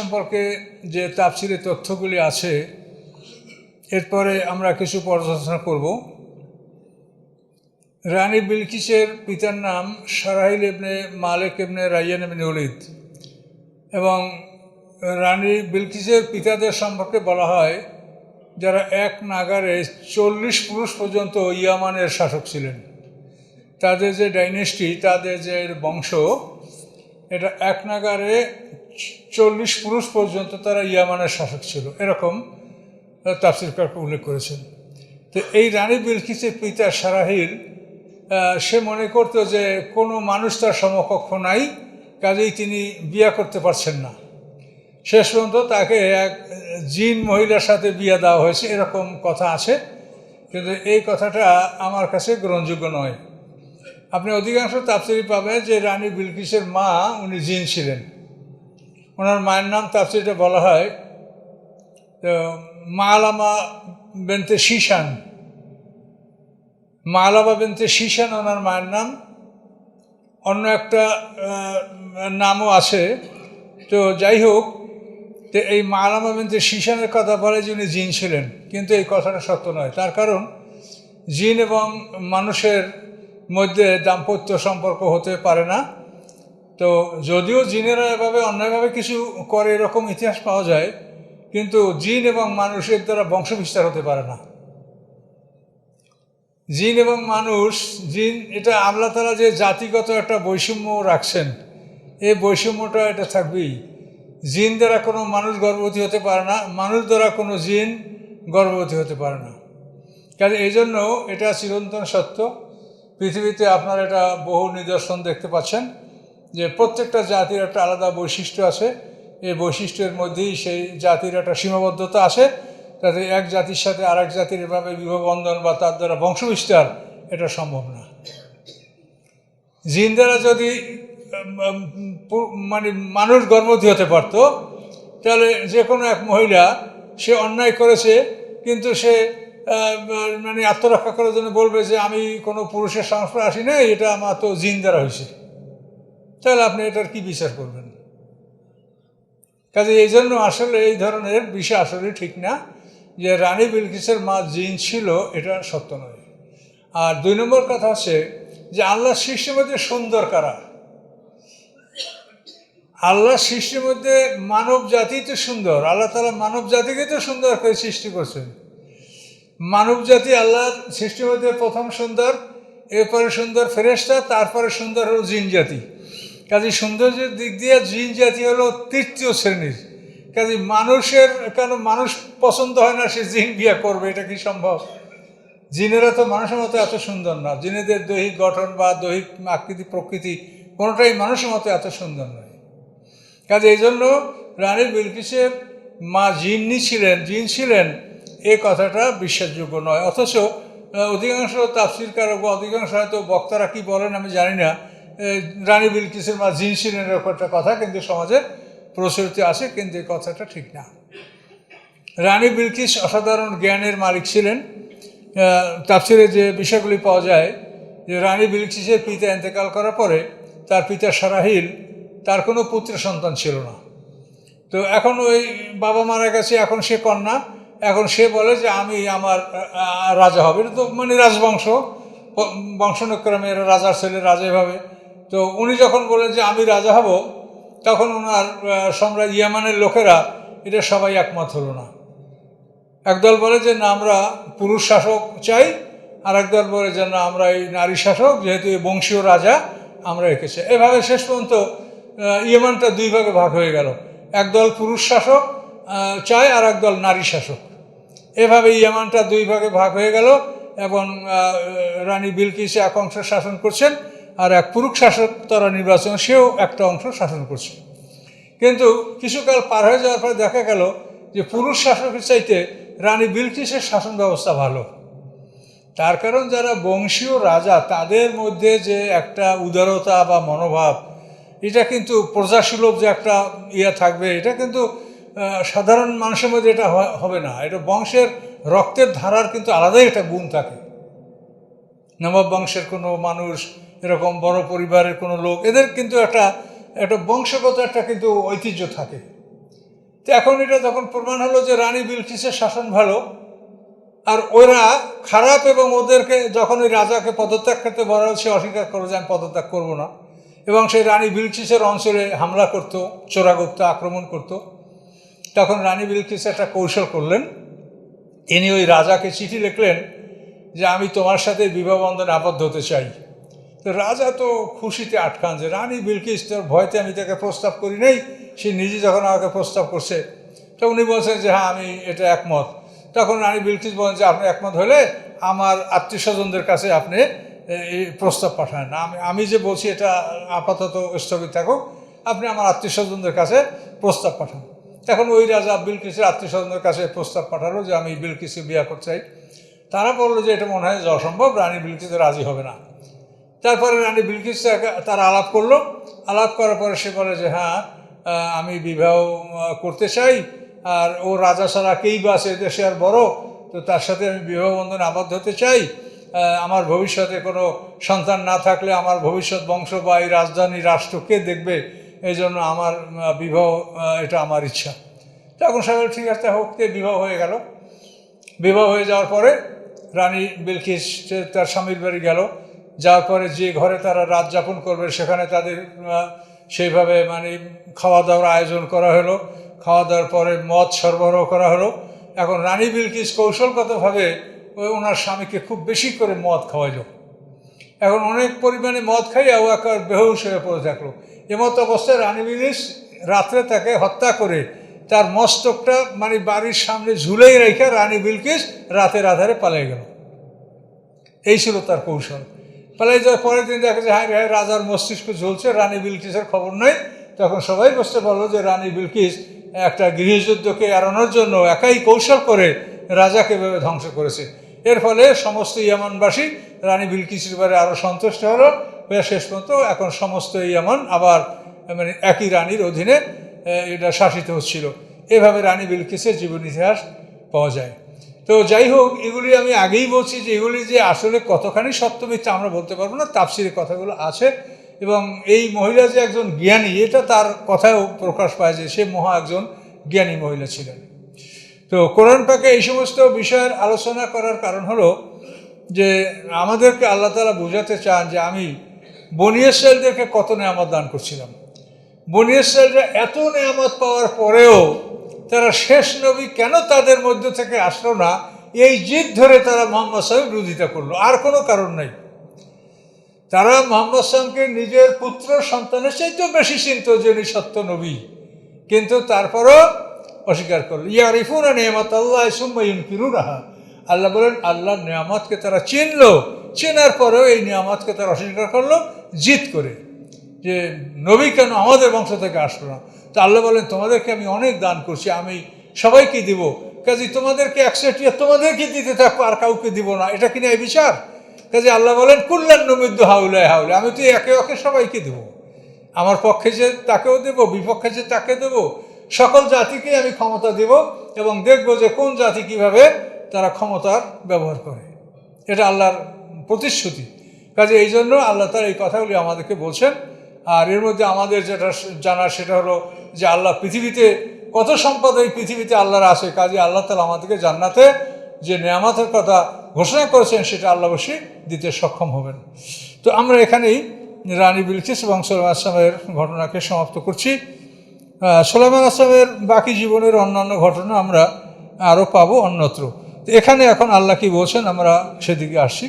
সম্পর্কে যে তাফসিরে তথ্যগুলি আছে এরপরে আমরা কিছু পর্যালোচনা করব। রানী বিলকিসের পিতার নাম সারাহিল ইবনে মালিক ইবনে রাইয়ান ইবনে ওলিদ এবং রানী বিলকিসের পিতাদের সম্পর্কে বলা হয় যারা এক নাগারে 40 পুরুষ পর্যন্ত ইয়ামানের শাসক ছিলেন। তাদের যে ডাইনেস্টি, তাদের যে বংশ, এটা এক নাগারে 40 পুরুষ পর্যন্ত তারা ইয়ামানের শাসক ছিল, এরকম তাফসীরকার উল্লেখ করেছেন। তো এই রানী বিলকিসের পিতা সারাহিল সে মনে করত যে কোনো মানুষ তার সমকক্ষ নাই, কাজেই তিনি বিয়ে করতে পারছেন না। শেষ পর্যন্ত তাকে এক জিন মহিলার সাথে বিয়ে দেওয়া হয়েছে, এরকম কথা আছে, কিন্তু এই কথাটা আমার কাছে গ্রহণযোগ্য নয়। আপনি অধিকাংশ তাফসীরে পাবেন যে রানী বিলকিসের মা উনি জিন ছিলেন। ওনার মায়ের নাম তাফসীরে বলা হয় মালামা বেনতে শিশান। মালামা বেনতে শিশান ওনার মায়ের নাম। অন্য একটা নামও আছে। তো যাই হোক, তো এই মালামা বেনতে শিশানের কথা বলে যে উনি জিন ছিলেন, কিন্তু এই কথাটা সত্য নয়। তার কারণ জিন এবং মানুষের মধ্যে দাম্পত্য সম্পর্ক হতে পারে না। তো যদিও জিনেরা এভাবে অন্যায়ভাবে কিছু করে এরকম ইতিহাস পাওয়া যায়, কিন্তু জিন এবং মানুষের দ্বারা বংশবিস্তার হতে পারে না। জিন এবং মানুষ, জিন এটা আল্লাহ তাআলা যে জাতিগত একটা বৈষম্য রাখছেন, এই বৈষম্যটা এটা থাকবেই। জিন দ্বারা কোনো মানুষ গর্ভবতী হতে পারে না, মানুষ দ্বারা কোনো জিন গর্ভবতী হতে পারে না। কাজে এই জন্য এটা চিরন্তন সত্য। পৃথিবীতে আপনারা এটা বহু নিদর্শন দেখতে পাচ্ছেন যে প্রত্যেকটা জাতির একটা আলাদা বৈশিষ্ট্য আছে। এই বৈশিষ্ট্যের মধ্যেই সেই জাতির একটা সীমাবদ্ধতা আছে, যাতে এক জাতির সাথে আরেক জাতির এভাবে বিবাহবন্ধন বা তার দ্বারা বংশবিস্তার এটা সম্ভব না। জিন দ্বারা যদি মানে মানুষ গর্ভবতী হতে পারত, তাহলে যে কোনো এক মহিলা সে অন্যায় করেছে, কিন্তু সে মানে আত্মরক্ষা করার জন্য বলবে যে আমি কোনো পুরুষের সংস্পর্শে আসি না, এটা আমার তো জিন দ্বারা হয়েছে। তাহলে আপনি এটার কি বিচার করবেন? কাজে এই জন্য আসলে এই ধরনের বিষয় আসলে ঠিক না যে রানী বিলকিসের মা জিন ছিল, এটা সত্য নয়। আর 2 নম্বর কথা হচ্ছে যে আল্লাহ সৃষ্টির মধ্যে সুন্দর কারা? আল্লাহ সৃষ্টির মধ্যে মানব জাতি তো সুন্দর। আল্লাহ তাআলা মানব জাতিকে তো সুন্দর করে সৃষ্টি করছেন। মানব জাতি আল্লাহর সৃষ্টির মধ্যে প্রথম সুন্দর, এরপরে সুন্দর ফেরেশতা, তারপরে সুন্দর হলো জিন জাতি। কাজে সৌন্দর্যের দিক দিয়ে জিন জাতি হলো 3য় শ্রেণীর। কাজে মানুষের কেন মানুষ পছন্দ হয় না সে জিন বিয়ে করবে, এটা কি সম্ভব? জিনেরা তো মানুষের মতো এত সুন্দর না। জিনেদের দৈহিক গঠন বা দৈহিক আকৃতি প্রকৃতি কোনোটাই মানুষের মতো এত সুন্দর নয়। কাজে এই জন্য রানী বিলকিসের মা জিন ছিলেন এই কথাটা বিশ্বাসযোগ্য নয়। অথচ অধিকাংশ তাফসীরকার বা অধিকাংশ হয়তো বক্তারা কি বলেন আমি জানি না, রানী বিলকিসের মা জিন ছিলেন এরকম একটা কথা কিন্তু সমাজে প্রচলিত আছে, কিন্তু এই কথাটা ঠিক না। রানী বিলকিস অসাধারণ জ্ঞানের মালিক ছিলেন। তাফসীরে যে বিষয়গুলি পাওয়া যায় যে রানী বিলকিসের পিতা ইন্তেকাল করার পরে তার পিতা সারাহিল, তার কোনো পুত্র সন্তান ছিল না। তো এখন ওই বাবা মারা গেছে, এখন সে কন্যা, এখন সে বলে যে আমি আমার রাজা হবে। এটা তো মানে রাজবংশ, বংশানুক্রমে এরা রাজার ছেলে রাজা এভাবে। তো উনি যখন বলেন যে আমি রাজা হব, তখন ওনার সম্রাট ইয়ামানের লোকেরা এটা সবাই একমত হলো না। একদল বলে যে না আমরা পুরুষ শাসক চাই, আর একদল বলে যে না আমরা এই নারী শাসক, যেহেতু এই বংশীয় রাজা আমরা একে চাই। এভাবে শেষ পর্যন্ত ইয়ামানটা 2 ভাগে ভাগ হয়ে গেল। একদল পুরুষ শাসক চায় আর একদল নারী শাসক। এভাবে ইয়ামানটা 2 ভাগে ভাগ হয়ে গেল এবং রানী বিলকিস এক অংশ শাসন করছেন, আর এক পুরুষ শাসক তারা নির্বাচন, সেও একটা অংশ শাসন করছে। কিন্তু কিছুকাল পার হয়ে যাওয়ার পরে দেখা গেল যে পুরুষ শাসকের চাইতে রানী বিলকিসের শাসন ব্যবস্থা ভালো। তার কারণ যারা বংশীয় রাজা তাদের মধ্যে যে একটা উদারতা বা মনোভাব, এটা কিন্তু প্রজাসুলভ যে একটা থাকবে, এটা কিন্তু সাধারণ মানুষের মধ্যে এটা হবে না। এটা বংশের রক্তের ধারার কিন্তু আলাদাই একটা গুণ থাকে। নবাব বংশের কোনো মানুষ, এরকম বড় পরিবারের কোনো লোক, এদের কিন্তু একটা বংশগত একটা কিন্তু ঐতিহ্য থাকে। তো এখন এটা যখন প্রমাণ হলো যে রানী বিলকিসের শাসন ভালো, আর ওরা খারাপ, এবং ওদেরকে যখন ওই রাজাকে পদত্যাগ করতে বলা হচ্ছে, অস্বীকার করো যে আমি পদত্যাগ করবো না, এবং সেই রানী বিলকিসের অঞ্চলে হামলা করত, চোরাগুপ্ত আক্রমণ করত। তখন রানী বিলকিস একটা কৌশল করলেন, ইনি ওই রাজাকে চিঠি লিখলেন যে আমি তোমার সাথে বিবাহ বন্ধনে আবদ্ধ হতে চাই। তো রাজা তো খুশিতে আটকান যে রানী বিলকিস, তোর ভয়তে আমি তাকে প্রস্তাব করি নাই, সে নিজে যখন আমাকে প্রস্তাব করছে, তো উনি বলছেন যে হ্যাঁ আমি এটা একমত। তখন রানী বিলকিস বলেন যে আপনি একমত হলে আমার আত্মীয় স্বজনদের কাছে আপনি এই প্রস্তাব পাঠান না, আমি যে বলছি এটা আপাতত স্থগিত থাকুক, আপনি আমার আত্মীয় স্বজনদের কাছে প্রস্তাব পাঠান। এখন ওই রাজা বিলকিসের আত্মীয় স্বজনদের কাছে প্রস্তাব পাঠালো যে আমি বিলকিসকে বিয়ে করতে চাই। তারা বললো যে এটা মনে হয় যে অসম্ভব, রানী বিলকিস রাজি হবে না। তারপরে রানী বিলকিস তারা আলাপ করলো, আলাপ করার পরে সে বলে যে হ্যাঁ আমি বিবাহ করতে চাই, আর ও রাজা ছাড়া কেই বা আছে দেশে আর বড়, তো তার সাথে আমি বিবাহ বন্ধনে আবদ্ধ হতে চাই। আমার ভবিষ্যতে কোনো সন্তান না থাকলে আমার ভবিষ্যৎ বংশ বা এই রাজধানী রাষ্ট্র কে দেখবে, এই জন্য আমার বিবাহ, এটা আমার ইচ্ছা। তখন সবাই ঠিক আছে হোক, বিবাহ হয়ে গেল। বিবাহ হয়ে যাওয়ার পরে রানী বিলকিস তার স্বামীর বাড়ি গেল। যাওয়ার পরে যে ঘরে তারা রাত যাপন করবে সেখানে তাদের সেইভাবে মানে খাওয়া দাওয়ার আয়োজন করা হলো। খাওয়া দাওয়ার পরে মদ সরবরাহ করা হলো। এখন রানী বিলকিস কৌশলগতভাবে ওনার স্বামীকে খুব বেশি করে মদ খাওয়াইল। এখন অনেক পরিমাণে মদ খাইয়া ও একবার বেহুশ হয়ে পড়ে থাকলো। এমতো অবস্থায় রানী বিলকিস রাত্রে তাকে হত্যা করে তার মস্তকটা মানে বাড়ির সামনে ঝুলেই রেখে রানী বিলকিস রাতের আধারে পালিয়ে গেল। এই ছিল তার কৌশল। পালিয়ে যাওয়ার পরের দিন দেখা যায় হ্যাঁ রাজার মস্তিষ্ক ঝুলছে, রানী বিলকিসের খবর নাই। তখন সবাই বুঝতে পারলো যে রানী বিলকিস একটা গৃহযুদ্ধকে এড়ানোর জন্য একাই কৌশল করে রাজাকে এভাবে ধ্বংস করেছে। এর ফলে সমস্ত ইয়ামানবাসী রানী বিলকিসের ব্যাপারে আরও সন্তুষ্ট হলো, হয়ে শেষ পর্যন্ত এখন সমস্ত ইয়ামান আবার মানে একই রানীর অধীনে এটা শাসিত হচ্ছিল। এভাবে রানী বিলকিসের জীবন ইতিহাস পাওয়া যায়। তো যাই হোক, এগুলি আমি আগেই বলছি যে এগুলি যে আসলে কতখানি সত্য মিথ্যা আমরা বলতে পারবো না, তাফসিরে কথাগুলো আছে। এবং এই মহিলা যে একজন জ্ঞানী, এটা তার কথায়ও প্রকাশ পায় যে সে মহা একজন জ্ঞানী মহিলা ছিলেন। তো কোরআন পাকে এই সমস্ত বিষয়ের আলোচনা করার কারণ হলো যে আমাদেরকে আল্লাহ তাআলা বোঝাতে চান যে আমি বনী ইসরাঈলদেরকে কত নেয়ামত দান করছিলাম। বনী ইসরাঈলরা এত নেয়ামত পাওয়ার পরেও তারা শেষ নবী কেন তাদের মধ্য থেকে আসলো না, এই জিদ ধরে তারা মুহাম্মদ সাল্লাল্লাহু বিরোধিতা করলো। আর কোনো কারণ নেই। তারা মুহাম্মদ সাল্লাল্লাহুকে নিজের পুত্র সন্তানের চাইতেও বেশি চিনত যে উনি সত্য নবী, কিন্তু তারপরও অস্বীকার করলো। ইয়ারিফুনা নিয়ামাতাল্লাহ সুম্মা ইউনকিরুনাহা। আল্লাহ বলেন আল্লাহর নিয়ামতকে তারা চিনলো, চেনার পরেও এই নিয়ামতকে তারা অস্বীকার করলো জিদ করে, যে নবী কেন আমাদের বংশ থেকে আসলো না। তো আল্লাহ বলেন তোমাদেরকে আমি অনেক দান করছি, আমি সবাইকে দিব, কাজে তোমাদেরকে একসাথে তোমাদেরকে দিতে থাকবো, আর কাউকে দিব না। এটা কিনা এই বিচার? কাজে আল্লাহ বলেন কুল্লান নুমিদ্দু হাউলায় হাউলে, আমি তো একে একে সবাইকে দেব। আমার পক্ষে যে তাকেও দেব, বিপক্ষে যে তাকে দেব, সকল জাতিকে আমি ক্ষমতা দেব, এবং দেখবো যে কোন জাতি কিভাবে তারা ক্ষমতার ব্যবহার করে। এটা আল্লাহর প্রতিশ্রুতি। কাজে এই জন্য আল্লাহ তাআলা এই কথাগুলি আমাদেরকে বলছেন। আর এর মধ্যে আমাদের যেটা জানার সেটা হলো যে আল্লাহ পৃথিবীতে কত সম্পদ এই পৃথিবীতে আল্লাহর আছে। কাজে আল্লাহ তাআলা আমাদেরকে জান্নাতে যে নেয়ামতের কথা ঘোষণা করেছেন সেটা আল্লাহ অবশ্যই দিতে সক্ষম হবেন। তো আমরা এখানেই রানী বিলকিস এবং সুলাইমান আসলামের ঘটনাকে সমাপ্ত করছি। সুলাইমান আসলামের বাকি জীবনের অন্যান্য ঘটনা আমরা আরও পাবো অন্যত্র। তো এখানে এখন আল্লাহ কি বলছেন আমরা সেদিকে আসছি।